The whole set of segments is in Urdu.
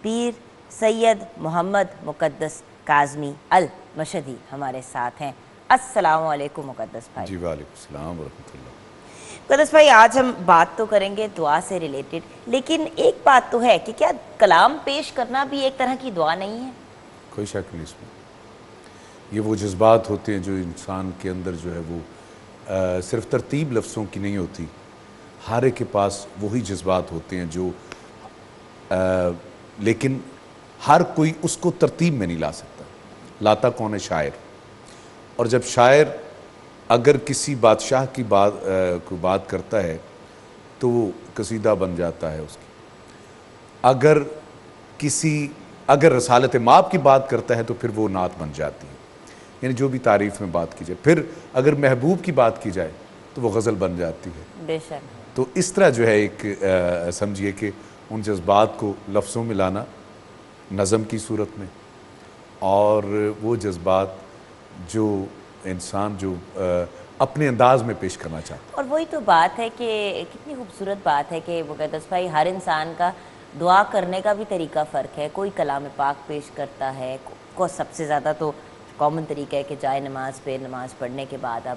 پیر سید محمد مقدس کاظمی المشہدی ہمارے ساتھ ہیں۔ السلام علیکم مقدس بھائی۔ جی وعلیکم السلام ورحمۃ اللہ۔ مقدس بھائی آج ہم بات تو کریں گے دعا سے ریلیٹڈ، لیکن ایک بات تو ہے کہ کیا کلام پیش کرنا بھی ایک طرح کی دعا نہیں ہے؟ کوئی شک نہیں اس میں۔ یہ وہ جذبات ہوتے ہیں جو انسان کے اندر جو ہے وہ صرف ترتیب لفظوں کی نہیں ہوتی، ہر ایک کے پاس وہی جذبات ہوتے ہیں جو لیکن ہر کوئی اس کو ترتیب میں نہیں لا سکتا۔ لاتا کون ہے؟ شاعر۔ اور جب شاعر اگر کسی بادشاہ کی بات کرتا ہے تو وہ قصیدہ بن جاتا ہے اس کی، اگر رسالت مآب کی بات کرتا ہے تو پھر وہ نعت بن جاتی ہے، یعنی جو بھی تعریف میں بات کی جائے۔ پھر اگر محبوب کی بات کی جائے تو وہ غزل بن جاتی ہے۔ بے شک۔ تو اس طرح جو ہے ایک سمجھیے کہ ان جذبات کو لفظوں میں لانا نظم کی صورت میں، اور وہ جذبات جو انسان جو اپنے انداز میں پیش کرنا چاہتا ہے۔ اور وہی تو بات ہے کہ کتنی خوبصورت بات ہے کہ مقدس بھائی ہر انسان کا دعا کرنے کا بھی طریقہ فرق ہے۔ کوئی کلام پاک پیش کرتا ہے، کو سب سے زیادہ تو کامن طریقہ ہے کہ جائے نماز پہ نماز پڑھنے کے بعد اب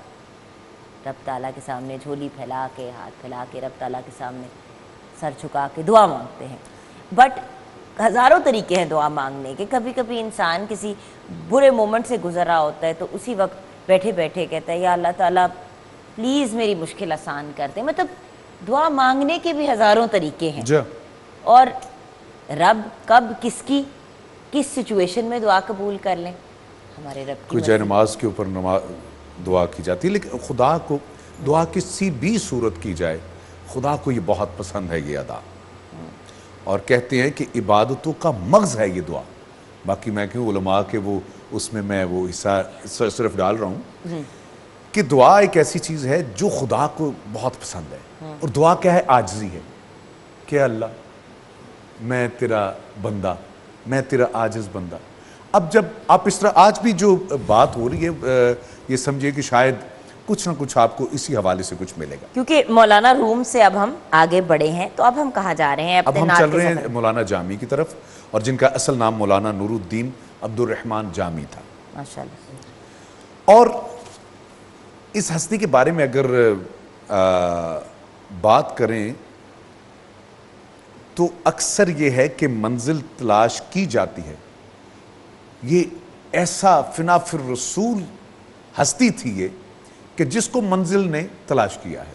رب تعالیٰ کے سامنے جھولی پھیلا کے ہاتھ پھیلا کے رب تعالیٰ کے سامنے سر جھکا کے دعا مانگتے ہیں۔ بٹ ہزاروں طریقے ہیں دعا مانگنے کے۔ کبھی کبھی انسان کسی برے مومنٹ سے گزر رہا ہوتا ہے تو اسی وقت بیٹھے بیٹھے کہتا ہے یا اللہ تعالیٰ پلیز میری مشکل آسان کر دے۔ مطلب دعا مانگنے کے بھی ہزاروں طریقے ہیں، اور رب کب کس سچویشن میں دعا قبول کر لیں ہمارے رب کی کوئی جائے نماز کے اوپر دعا کی جاتی ہے، لیکن خدا کو دعا کسی بھی صورت کی جائے خدا کو یہ بہت پسند ہے یہ ادا، اور کہتے ہیں کہ عبادتوں کا مغز ہے یہ دعا۔ باقی میں کہوں علماء کے وہ اس میں وہ حصہ صرف ڈال رہا ہوں کہ دعا ایک ایسی چیز ہے جو خدا کو بہت پسند ہے۔ اور دعا کیا ہے؟ عاجزی ہے کہ اللہ میں تیرا بندہ، میں تیرا عاجز بندہ۔ اب جب آپ اس طرح آج بھی جو بات ہو رہی ہے یہ سمجھے کہ شاید کچھ نہ کچھ آپ کو اسی حوالے سے کچھ ملے گا، کیونکہ مولانا روم سے اب ہم آگے بڑھے ہیں۔ تو اب ہم کہاں جا رہے ہیں؟ اب ہم چل رہے ہیں مولانا جامی کی طرف، اور جن کا اصل نام مولانا نور الدین عبد الرحمن جامی تھا۔ ماشاءاللہ۔ اور اس ہستی کے بارے میں اگر بات کریں تو اکثر یہ ہے کہ منزل تلاش کی جاتی ہے۔ یہ ایسا فنا فی الرسول ہستی تھی یہ کہ جس کو منزل نے تلاش کیا ہے،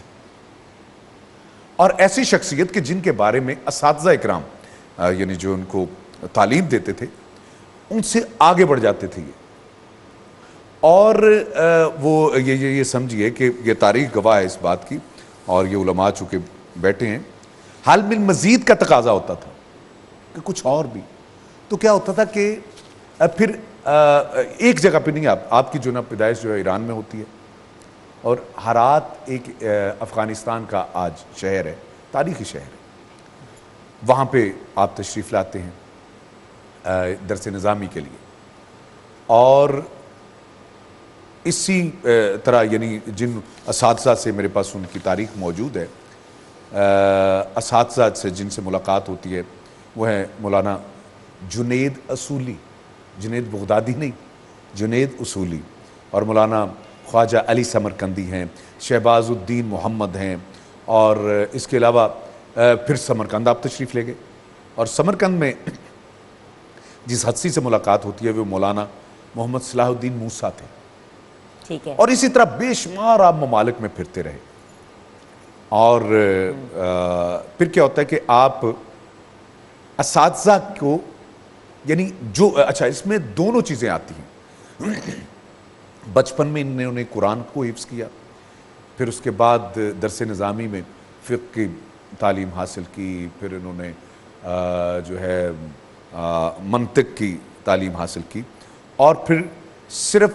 اور ایسی شخصیت کہ جن کے بارے میں اساتذہ اکرام یعنی جو ان کو تعلیم دیتے تھے ان سے آگے بڑھ جاتے تھے یہ، اور وہ یہ سمجھیے کہ یہ تاریخ گواہ ہے اس بات کی، اور یہ علماء چونکہ بیٹھے ہیں، حال میں مزید کا تقاضا ہوتا تھا کہ کچھ اور بھی۔ تو کیا ہوتا تھا کہ پھر ایک جگہ پہ نہیں، آپ کی جو نا پیدائش جو ہے ایران میں ہوتی ہے، اور ہرات ایک افغانستان کا آج شہر ہے، تاریخی شہر ہے، وہاں پہ آپ تشریف لاتے ہیں درس نظامی کے لیے۔ اور اسی طرح یعنی جن اساتذہ سے میرے پاس ان کی تاریخ موجود ہے، اساتذہ سے جن سے ملاقات ہوتی ہے وہ ہیں مولانا جنید اصولی، جنید بغدادی نہیں، جنید اصولی، اور مولانا خواجہ علی سمرقندی ہیں، شہباز الدین محمد ہیں، اور اس کے علاوہ پھر سمرقند آپ تشریف لے گئے، اور سمرقند میں جس ہستی سے ملاقات ہوتی ہے وہ مولانا محمد صلاح الدین موسیٰ تھے۔ ٹھیک ہے۔ اور اسی طرح بے شمار آپ ممالک میں پھرتے رہے، اور پھر کیا ہوتا ہے کہ آپ اساتذہ کو یعنی جو اچھا اس میں دونوں چیزیں آتی ہیں۔ بچپن میں انہوں نے قرآن کو حفظ کیا، پھر اس کے بعد درس نظامی میں فقہ کی تعلیم حاصل کی، پھر انہوں نے جو ہے منطق کی تعلیم حاصل کی، اور پھر صرف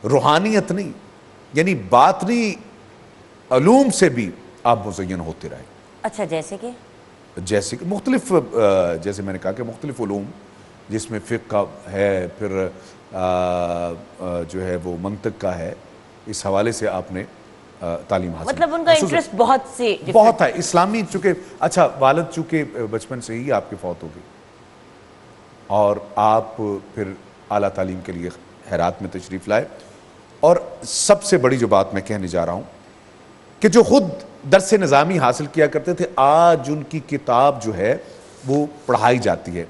روحانیت نہیں یعنی باطنی علوم سے بھی آپ مزین ہوتے رہے۔ اچھا، جیسے کہ مختلف جیسے میں نے کہا کہ مختلف علوم جس میں فقہ کا ہے، پھر جو ہے وہ منطق کا ہے، اس حوالے سے آپ نے تعلیم حاصل، مطلب ان کا انٹرسٹ بہت ہے اسلامی، چونکہ اچھا والد چونکہ بچپن سے ہی آپ کے فوت ہو گئے، اور آپ پھر اعلیٰ تعلیم کے لیے ہیرات میں تشریف لائے. اور سب سے بڑی جو بات میں کہنے جا رہا ہوں کہ جو خود درس نظامی حاصل کیا کرتے تھے، آج ان کی کتاب جو ہے وہ پڑھائی جاتی ہے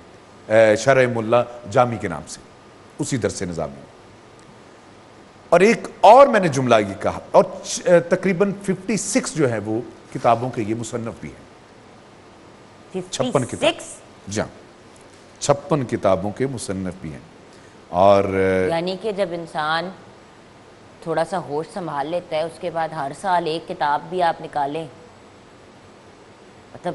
شرح ملا جامی کے نام سے، اسی درس نظامی. اور ایک اور میں نے جملہ یہ کہا، اور تقریباً 56 جو ہے وہ کتابوں کے یہ مصنف بھی ہیں. 56 کتاب، جی 56 کتابوں کے مصنف بھی ہیں. اور یعنی کہ جب انسان تھوڑا سا ہوش سنبھال لیتا ہے اس کے بعد ہر سال ایک کتاب بھی آپ نکالیں، مطلب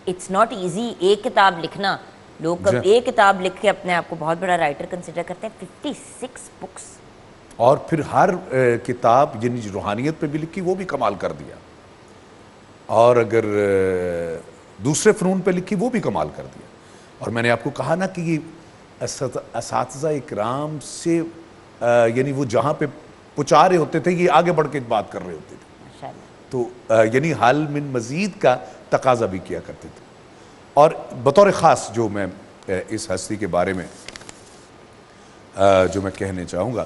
اٹس ناٹ ایزی ایک کتاب لکھنا. لوگ ایک کتاب لکھ کے اپنے آپ کو بہت بڑا رائٹر کنسیڈر کرتے ہیں. 56 بکس، اور پھر ہر کتاب یعنی روحانیت پہ بھی لکھی، وہ بھی کمال کر دیا. اور اگر دوسرے فنون پہ لکھی وہ بھی کمال کر دیا. اور میں نے آپ کو کہا نا کہ یہ اساتذہ اکرام سے یعنی وہ جہاں پہ پہنچا رہے ہوتے تھے یہ آگے بڑھ کے بات کر رہے ہوتے تھے. تو یعنی حل من مزید کا تقاضا بھی کیا کرتے تھے. اور بطور خاص جو میں اس ہستی کے بارے میں جو میں کہنے چاہوں گا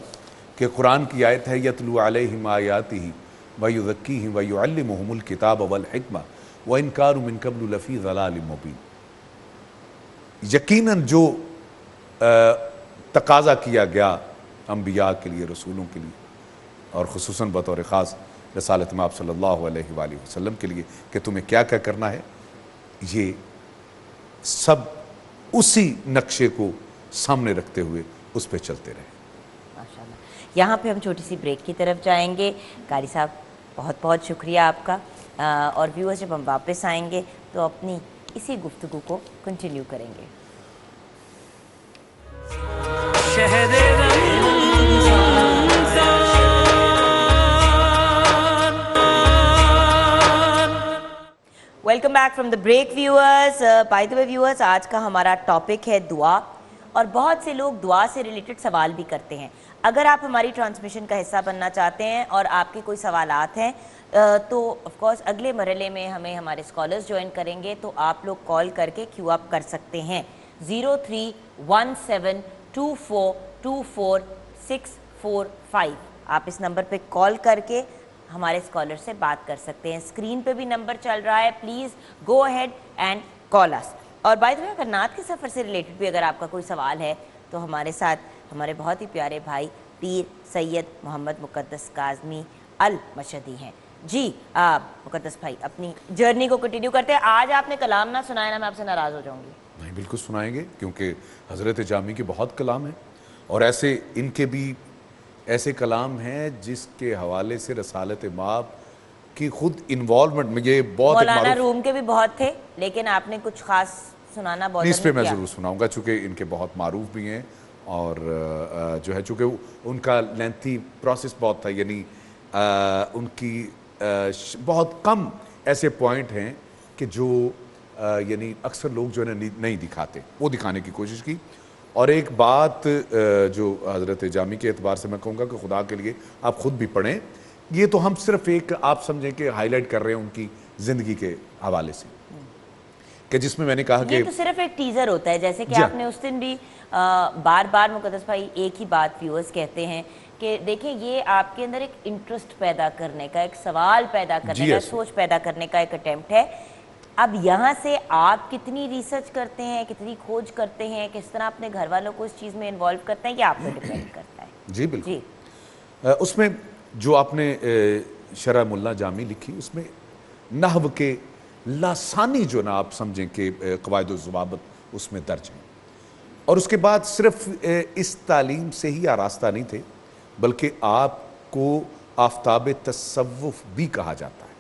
کہ قرآن کی آیت ہے یتلو علیہم آیاتہ ویزکیہم ویعلمہم الکتاب والحکمہ وان کانوا من قبل لفی ضلال مبین. یقیناً جو تقاضا کیا گیا انبیاء کے لیے، رسولوں کے لیے، اور خصوصاً بطور خاص رسالت مآب صلی اللہ علیہ وآلہ وسلم کے لیے کہ تمہیں کیا کیا کرنا ہے، یہ سب اسی نقشے کو سامنے رکھتے ہوئے اس پہ چلتے رہے. ماشاءاللہ. یہاں پہ ہم چھوٹی سی بریک کی طرف جائیں گے. قاری صاحب بہت بہت شکریہ آپ کا. اور ویورز جب ہم واپس آئیں گے تو اپنی اسی گفتگو کو کنٹینیو کریں گے. Welcome back from the break viewers. By the way viewers, آج کا ہمارا ٹاپک ہے دعا، اور بہت سے لوگ دعا سے ریلیٹڈ سوال بھی کرتے ہیں. اگر آپ ہماری ٹرانسمیشن کا حصہ بننا چاہتے ہیں اور آپ کے کوئی سوالات ہیں تو آف کورس اگلے مرحلے میں ہمیں ہمارے اسکالرز جوائن کریں گے تو آپ لوگ کال کر کے کیو اپ کر سکتے ہیں. 0317242645. آپ اس نمبر پہ کال کر کے ہمارے اسکالر سے بات کر سکتے ہیں. اسکرین پہ بھی نمبر چل رہا ہے، please go ahead and call us. اور بائی دا وے اگر نعت کے سفر سے ریلیٹڈ بھی اگر آپ کا کوئی سوال ہے تو ہمارے ساتھ ہمارے بہت ہی پیارے بھائی پیر سید محمد مقدس کاظمی المشہدی ہیں. جی مقدس بھائی اپنی جرنی کو کنٹینیو کرتے ہیں. آج آپ نے کلام نہ سنایا نا میں آپ سے ناراض ہو جاؤں گی. نہیں، بالکل سنائیں گے، کیونکہ حضرت جامی کے بہت کلام ہیں، اور ایسے ان کے بھی ایسے کلام ہیں جس کے حوالے سے رسالت مآب کی خود انوالومنٹ میں یہ بہت مولانا روم کے بھی بہت تھے، لیکن آپ نے کچھ خاص سنانا بہت اس پہ میں ضرور سناؤں گا، چونکہ ان کے بہت معروف بھی ہیں، اور جو ہے چونکہ ان کا لینتھی پروسیس بہت تھا، یعنی ان کی بہت کم ایسے پوائنٹ ہیں کہ جو یعنی اکثر لوگ جو ہے نہیں دکھاتے، وہ دکھانے کی کوشش کی. اور ایک بات جو حضرت جامی کے اعتبار سے میں کہوں گا کہ خدا کے لیے آپ خود بھی پڑھیں. یہ تو ہم صرف ایک آپ سمجھیں کہ ہائی لائٹ کر رہے ہیں ان کی زندگی کے حوالے سے، کہ جس میں نے کہا کہ یہ تو صرف ایک ٹیزر ہوتا ہے، جیسے کہ آپ نے اس دن بھی بار بار مقدس بھائی ایک ہی بات ویورز کہتے ہیں کہ دیکھیں یہ آپ کے اندر ایک انٹرسٹ پیدا کرنے کا، ایک سوال پیدا کرنے کا، سوچ پیدا کرنے کا ایک اٹیمپٹ ہے. اب یہاں سے آپ کتنی ریسرچ کرتے ہیں، کتنی کھوج کرتے ہیں، کس طرح اپنے گھر والوں کو اس چیز میں انوالو کرتے ہیں، یہ آپ پہ ڈیپینڈ کرتا ہے. جی بالکل. اس میں جو آپ نے شرح ملا جامی لکھی، اس میں نحو کے لاسانی جو نا آپ سمجھیں کہ قواعد و ضوابط اس میں درج ہیں. اور اس کے بعد صرف اس تعلیم سے ہی آراستہ نہیں تھے، بلکہ آپ کو آفتاب تصوف بھی کہا جاتا ہے.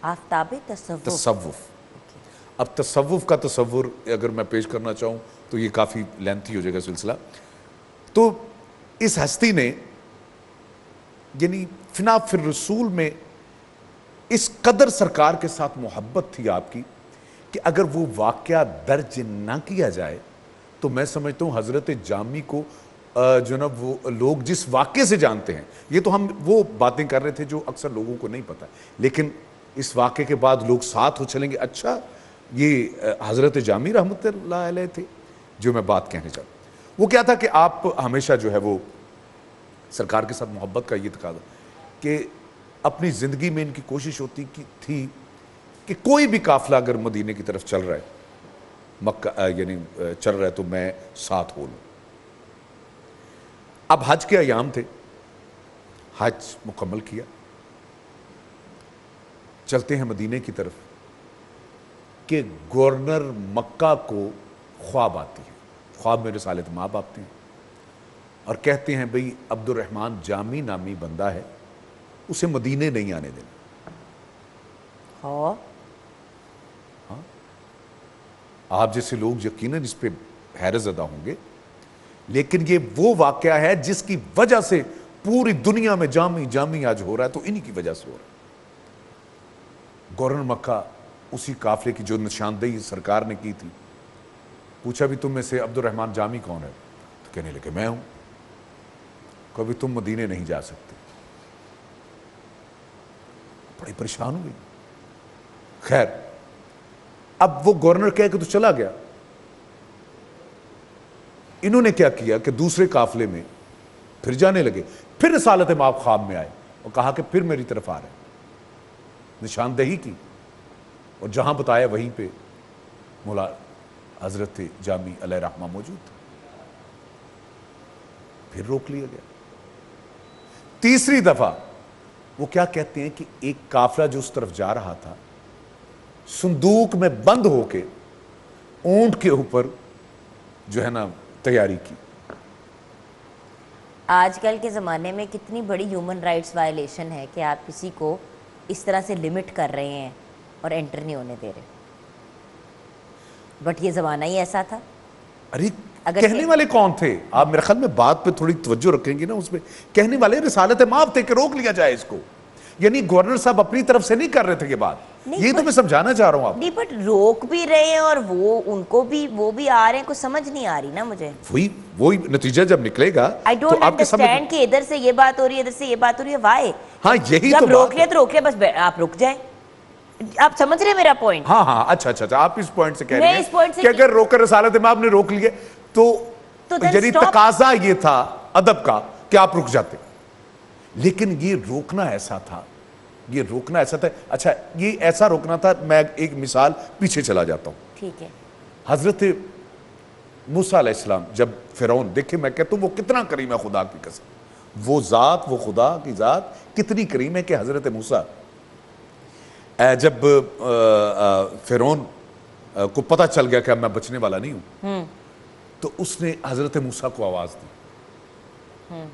آفتاب تصوف. اب تصوف کا تصور اگر میں پیش کرنا چاہوں تو یہ کافی لینتھی ہو جائے گا سلسلہ. تو اس ہستی نے یعنی فنا فی الرسول میں اس قدر سرکار کے ساتھ محبت تھی آپ کی کہ اگر وہ واقعہ درج نہ کیا جائے تو میں سمجھتا ہوں حضرت جامی کو جو نا وہ لوگ جس واقعے سے جانتے ہیں، یہ تو ہم وہ باتیں کر رہے تھے جو اکثر لوگوں کو نہیں پتہ، لیکن اس واقعے کے بعد لوگ ساتھ ہو چلیں گے، اچھا یہ حضرت جامی رحمۃ اللہ علیہ تھے جو میں بات کہنے چاہتا ہوں وہ کیا تھا کہ آپ ہمیشہ جو ہے وہ سرکار کے ساتھ محبت کا یہ تقاضا کہ اپنی زندگی میں ان کی کوشش ہوتی تھی کہ کوئی بھی قافلہ اگر مدینے کی طرف چل رہا ہے مکہ یعنی چل رہا ہے تو میں ساتھ ہو لوں. اب حج کے ایام تھے, حج مکمل کیا, چلتے ہیں مدینے کی طرف کہ گورنر مکہ کو خواب آتی ہے, خواب میں رسالت مآب آتے ہیں اور کہتے ہیں بھئی عبد الرحمن جامی نامی بندہ ہے, اسے مدینے نہیں آنے دینا. ہاں آپ جیسے لوگ یقیناً اس پہ حیرت زدہ ہوں گے, لیکن یہ وہ واقعہ ہے جس کی وجہ سے پوری دنیا میں جامی آج ہو رہا ہے, تو انہی کی وجہ سے ہو رہا ہے. گورنر مکہ اسی قافلے کی جو نشاندہی سرکار نے کی تھی, پوچھا بھی تم میں سے عبد الرحمن جامی کون ہے؟ تو کہنے لگے میں ہوں. کبھی تم مدینے نہیں جا سکتے. بڑی پریشان ہوئی. خیر اب وہ گورنر کہہ کہ تو چلا گیا. انہوں نے کیا کیا کہ دوسرے قافلے میں پھر جانے لگے, پھر رسالت مآب خواب میں آئے اور کہا کہ پھر میری طرف آ رہے ہیں. نشاندہی کی اور جہاں بتایا وہیں پہ مولا حضرت جامی علیہ رحمہ موجود تھا. پھر روک لیا گیا. تیسری دفعہ وہ کیا کہتے ہیں کہ ایک قافلہ جو اس طرف جا رہا تھا صندوق میں بند ہو کے اونٹ کے اوپر جو ہے نا تیاری کی. آج کل کے زمانے میں کتنی بڑی ہیومن رائٹس وائلیشن ہے کہ آپ کسی کو اس طرح سے لمٹ کر رہے ہیں اور انٹر نہیں ہونے دے رہے. بٹ یہ زمانہ ہی ایسا تھا. ارے کہنے والے کون تھے؟ آپ میرے خیال میں بات پہ تھوڑی توجہ رکھیں گے نا, اس پہ کہنے والے رسالت مآب تھے کہ روک لیا جائے اس کو. یعنی گورنر صاحب اپنی طرف سے نہیں کر رہے تھے یہ بات, یہ تو میں سمجھانا چاہ رہا ہوں آپ. نہیں بٹ روک بھی رہے ہیں اور وہ ان کو بھی وہ بھی آ رہے ہیں, کچھ سمجھ نہیں آ رہی نا مجھے. وہی نتیجہ جب نکلے گا I don't understand کہ ادھر سے یہ بات ہو رہی ہے ادھر سے یہ بات ہو رہی ہے. why؟ ہاں یہی تو جب روک لیا تو روک لیا, بس آپ رک جائیں. آپ سمجھ رہے میرا پوائنٹ؟ ہاں اچھا آپ اس پوائنٹ سے کہہ رہے اس ہیں پوائنٹ سے کہ اگر روک کر رسالت مآب نے روک لیے تو یعنی تقاضا یہ تھا ادب کا کہ آپ رک جاتے. لیکن یہ روکنا ایسا تھا, یہ روکنا ایسا تھا. اچھا یہ ایسا روکنا تھا, میں ایک مثال پیچھے چلا جاتا ہوں. ٹھیک ہے. حضرت موسیٰ علیہ السلام جب فرعون, دیکھیں میں کہتا ہوں وہ کتنا کریم ہے خدا کی قسم, وہ ذات, وہ خدا کی ذات کتنی کریم ہے کہ حضرت موسیٰ جب فرعون کو پتہ چل گیا کہ اب میں بچنے والا نہیں ہوں, تو اس نے حضرت موسیٰ کو آواز دی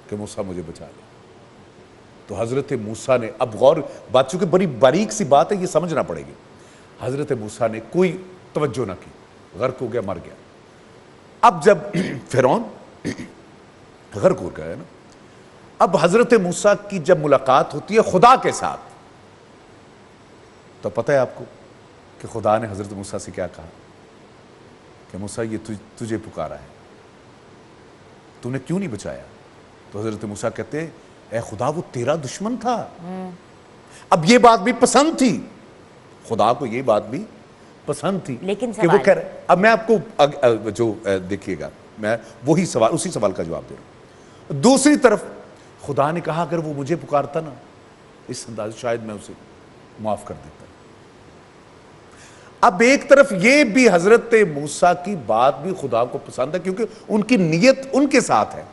کہ موسیٰ مجھے بچا لے. تو حضرت موسیٰ نے, اب غور بات چونکہ بڑی باریک سی بات ہے یہ سمجھنا پڑے گی, حضرت موسیٰ نے کوئی توجہ نہ کی, غرق ہو گیا, مر گیا. اب جب فرعون غرق ہو گیا ہے نا, اب حضرت موسیٰ کی جب ملاقات ہوتی ہے خدا کے ساتھ, تو پتہ ہے آپ کو کہ خدا نے حضرت موسیٰ سے کیا کہا کہ موسیٰ یہ تجھے پکارا ہے, تو نے کیوں نہیں بچایا؟ تو حضرت موسیٰ کہتے ہیں اے خدا وہ تیرا دشمن تھا. اب یہ بات بھی پسند تھی خدا کو, یہ بات بھی پسند تھی لیکن کہ وہ کہہ رہے. اب میں آپ کو جو دیکھیے گا, میں وہی سوال, اسی سوال کا جواب دے رہا ہوں. دوسری طرف خدا نے کہا اگر وہ مجھے پکارتا نا اس انداز شاید میں اسے معاف کر دیتا. اب ایک طرف یہ بھی حضرت موسیٰ کی بات بھی خدا کو پسند ہے کیونکہ ان کی نیت ان کے ساتھ ہے.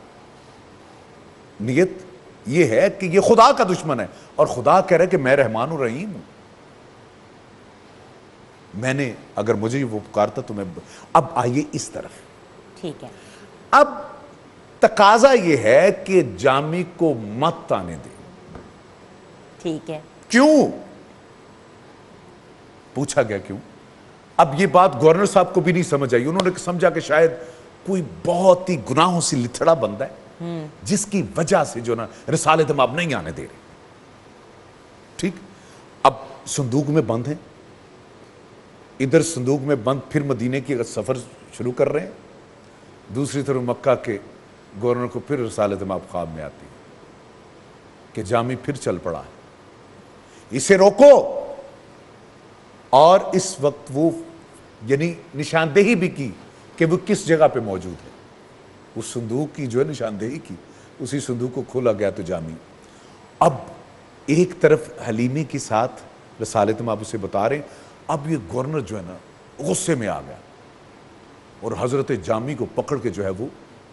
نیت یہ ہے کہ یہ خدا کا دشمن ہے اور خدا کہہ رہا ہے کہ میں رحمان و رحیم ہوں, میں نے اگر مجھے وہ پکارتا تو میں. اب آئیے اس طرف. ٹھیک ہے. اب تقاضا یہ ہے کہ جامی کو مت آنے دے. ٹھیک ہے. کیوں پوچھا گیا کیوں؟ اب یہ بات گورنر صاحب کو بھی نہیں سمجھ آئی. انہوں نے سمجھا کہ شاید کوئی بہت ہی گناہوں سے لتھڑا بندہ ہے جس کی وجہ سے جو نا رسالت مآب نہیں آنے دے رہے. ٹھیک, اب صندوق میں بند ہیں, ادھر صندوق میں بند, پھر مدینے کی سفر شروع کر رہے ہیں. دوسری طرف مکہ کے گورنر کو پھر رسالت مآب خواب میں آتی کہ جامی پھر چل پڑا ہے, اسے روکو. اور اس وقت وہ یعنی نشاندہی بھی کی کہ وہ کس جگہ پہ موجود ہے. اس صندوق کی جو ہے نشاندہی کی, اسی صندوق کو کھولا گیا تو جامی. اب ایک طرف حلیمی کے ساتھ رسالت میں آپ اسے بتا رہے ہیں, اب یہ گورنر جو ہے نا غصے میں آ گیا اور حضرت جامی کو پکڑ کے جو ہے وہ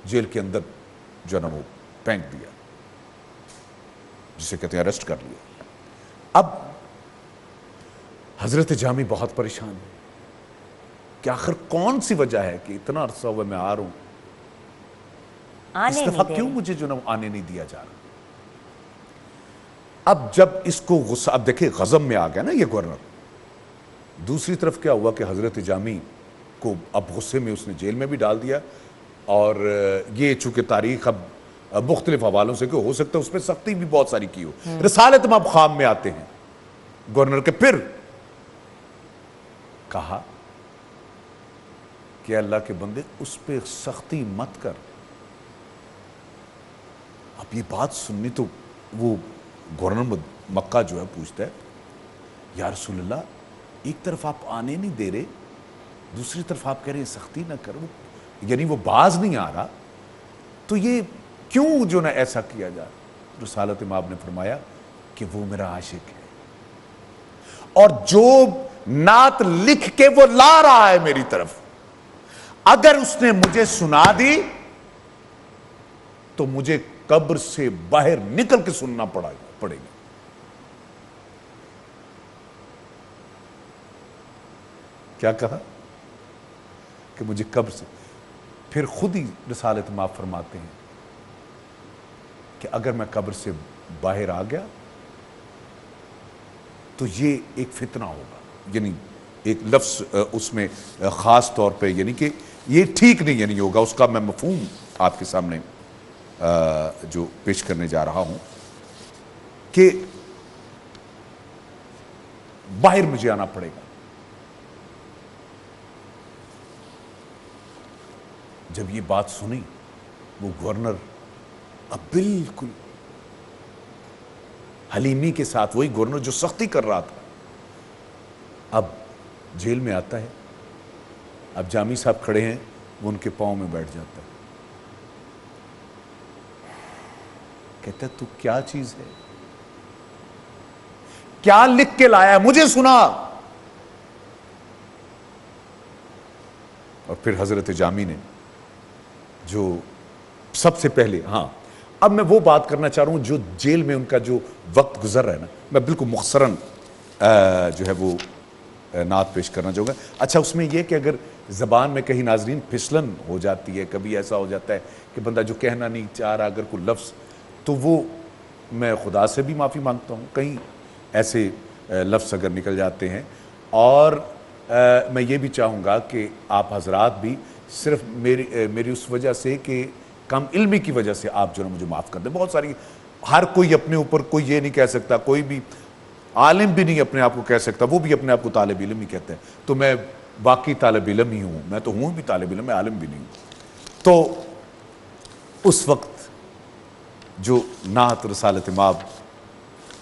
جیل کے اندر جو ہے نا وہ پھینک دیا, جسے کہتے ہیں اریسٹ کر لیا. اب حضرت جامی بہت پریشان ہے کہ آخر کون سی وجہ ہے کہ اتنا عرصہ ہوا میں آ رہا ہوں, اس دفعہ کیوں مجھے جو نا آنے نہیں دیا جا رہا. اب جب اس کو غصہ, اب دیکھیں غضب میں آ گیا نا یہ گورنر. دوسری طرف کیا ہوا کہ حضرت جامی کو اب غصے میں اس نے جیل میں بھی ڈال دیا, اور یہ چونکہ تاریخ اب مختلف حوالوں سے کہ ہو سکتا ہے اس پہ سختی بھی بہت ساری کی ہو. رسالت مآب خام میں آتے ہیں گورنر کے, پھر کہا کہ اللہ کے بندے اس پہ سختی مت کر. اب یہ بات سننی تو وہ گورنر مکہ جو ہے پوچھتا ہے, یا رسول اللہ ایک طرف آپ آنے نہیں دے رہے, دوسری طرف آپ کہہ رہے ہیں سختی نہ کرو, یعنی وہ باز نہیں آ رہا, تو یہ کیوں جو نا ایسا کیا جا رہا. رسالت مآب نے فرمایا کہ وہ میرا عاشق ہے, اور جو نعت لکھ کے وہ لا رہا ہے میری طرف, اگر اس نے مجھے سنا دی تو مجھے قبر سے باہر نکل کے سننا پڑے گا. کیا کہا کہ مجھے قبر سے, پھر خود ہی رسالت مآب فرماتے ہیں کہ اگر میں قبر سے باہر آ گیا تو یہ ایک فتنہ ہوگا, یعنی ایک لفظ اس میں خاص طور پہ, یعنی کہ یہ ٹھیک نہیں یعنی ہوگا, اس کا میں مفہوم آپ کے سامنے جو پیش کرنے جا رہا ہوں کہ باہر مجھے آنا پڑے گا. جب یہ بات سنی وہ گورنر اب بالکل حلیمی کے ساتھ, وہی گورنر جو سختی کر رہا تھا, اب جیل میں آتا ہے. اب جامی صاحب کھڑے ہیں, وہ ان کے پاؤں میں بیٹھ جاتا ہے, کہتا ہے تو کیا چیز ہے, کیا لکھ کے لایا مجھے سنا. اور پھر حضرت جامی نے جو سب سے پہلے, ہاں اب میں وہ بات کرنا چاہ رہا ہوں جو جیل میں ان کا جو وقت گزر رہا ہے نا, میں بالکل مختصراً جو ہے وہ نعت پیش کرنا چاہوں گا. اچھا اس میں یہ کہ اگر زبان میں کہیں ناظرین پھسلن ہو جاتی ہے, کبھی ایسا ہو جاتا ہے کہ بندہ جو کہنا نہیں چاہ رہا اگر کوئی لفظ, تو وہ میں خدا سے بھی معافی مانگتا ہوں, کہیں ایسے لفظ اگر نکل جاتے ہیں. اور میں یہ بھی چاہوں گا کہ آپ حضرات بھی صرف میری اس وجہ سے کہ کم علمی کی وجہ سے آپ جو ہے مجھے معاف کر دیں. بہت ساری, ہر کوئی اپنے اوپر کوئی یہ نہیں کہہ سکتا, کوئی بھی عالم بھی نہیں اپنے آپ کو کہہ سکتا, وہ بھی اپنے آپ کو طالب علم ہی کہتے ہیں. تو میں باقی طالب علم ہی ہوں, میں تو ہوں بھی طالب علم, میں عالم بھی نہیں ہوں. تو اس وقت جو نعت رسالت مآب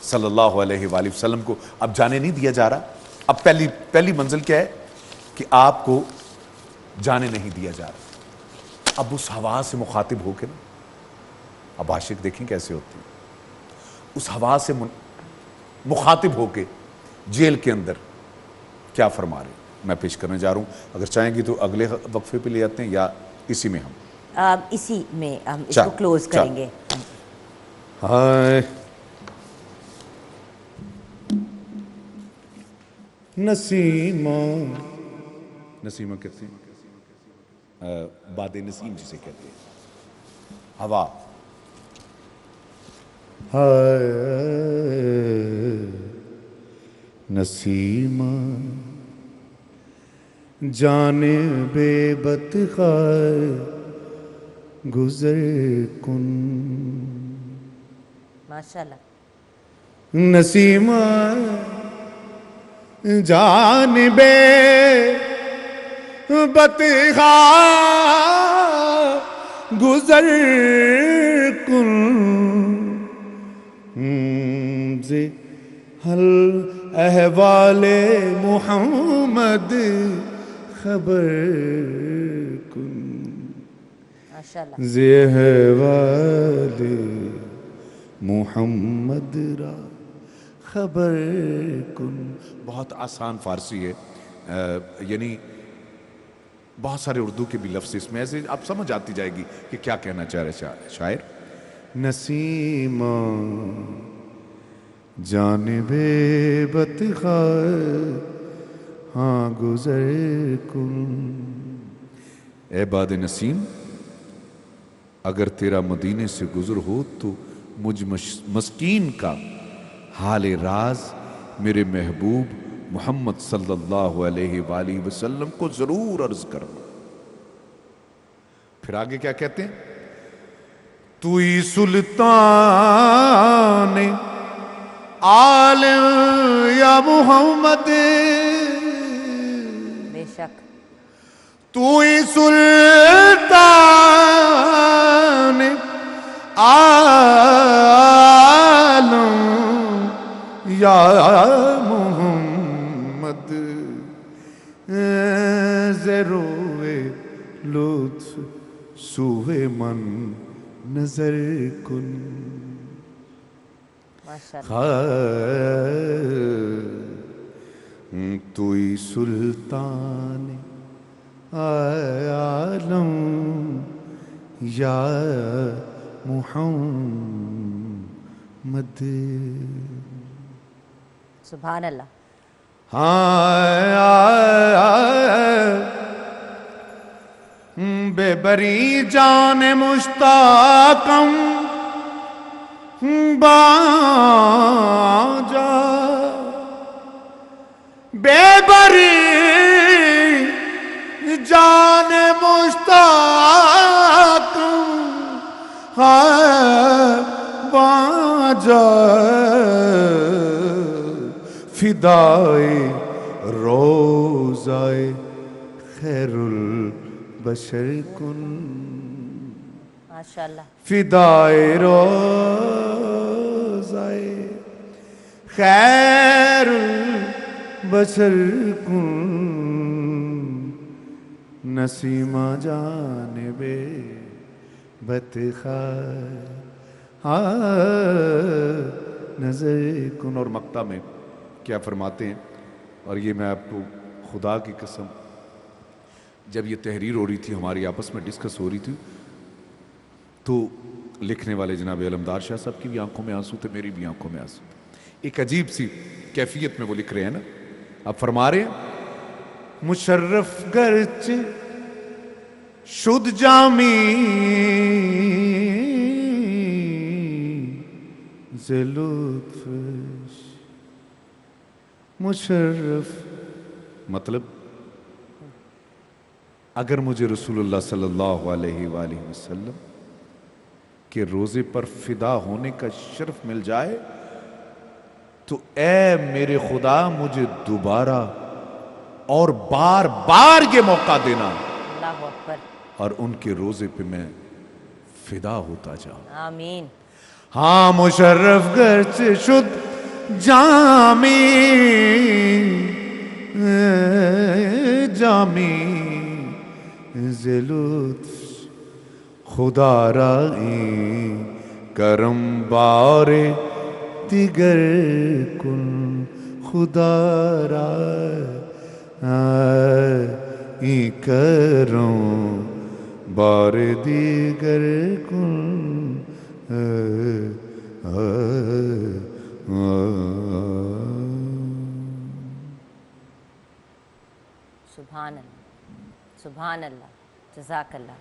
صلی اللہ علیہ وآلہ وسلم کو اب جانے نہیں دیا جا رہا. اب پہلی منزل کیا ہے کہ آپ کو جانے نہیں دیا جا رہا. اب اس ہوا سے مخاطب ہو کے نا, اب عاشق دیکھیں کیسے ہوتی ہے, اس ہوا سے مخاطب ہو کے جیل کے اندر کیا فرما رہے میں پیش کرنے جا رہا ہوں. اگر چاہیں گی تو اگلے وقفے پہ لے آتے ہیں یا اسی میں اسی میں ہم اس کو کلوز کریں گے. ہائے نسیمہ, نسیمہ کہتے ہیں باد نسیم جسے کہتے ہیں, ہوا. نسیمہ جانب بدخواہ گزر کن. ماشاءاللہ. نسیمہ جانب بدخواہ گزر کن حل احوال محمد خبر کن ماشاءاللہ. زہ والے محمد را خبر کن. بہت آسان فارسی ہے، یعنی بہت سارے اردو کے بھی لفظ اس میں ایسے اب سمجھ آتی جائے گی کہ کیا کہنا چاہ رہے شاعر. نسیمہ جانب بتخار ہاں گزر کن. اے باد نسیم، اگر تیرا مدینے سے گزر ہو تو مجھ مسکین کا حال راز میرے محبوب محمد صلی اللہ علیہ وآلہ وسلم کو ضرور عرض کرنا. پھر آگے کیا کہتے ہیں؟ توئی سلطان عالم یا محمد، بے شک. توئی سلطان عالم یا محمد، ضروے لطف سوئے من نظر کن. توئی سلطان عالم یا محمد. سبحان اللہ. بے بری جان مشتاقم باجا، بے بری جان مشتاقم باجا، فدائے روزائے خیر البشر کن. ماشاءاللہ. فدائے روزائے خیر البشر کن. نسیمہ جانب بتخار نظر کن. اور مقطع میں کیا فرماتے ہیں، اور یہ میں آپ کو خدا کی قسم، جب یہ تحریر ہو رہی تھی ہماری آپس میں ڈسکس ہو رہی تھی تو لکھنے والے جناب علمدار شاہ صاحب کی بھی آنکھوں میں آنسو تھے، میری بھی آنکھوں میں آنسو تھے. ایک عجیب سی کیفیت میں وہ لکھ رہے ہیں نا. اب فرما رہے ہیں مشرف گرچ شد جامی ز لطفش. مشرف مطلب اگر مجھے رسول اللہ صلی اللہ علیہ وآلہ وسلم کے روزے پر فدا ہونے کا شرف مل جائے تو اے میرے خدا مجھے دوبارہ اور بار بار یہ موقع دینا، اللہ اکبر. اور ان کے روزے پہ میں فدا ہوتا جاؤں. آمین. ہاں مشرف گرچ شد جامی جامی ز لطف، خدا رائی کرم بار دیگر کن. خدا رائی کرم بار دیگر کن. سبحان اللہ. سبحان اللہ. جزاک اللہ.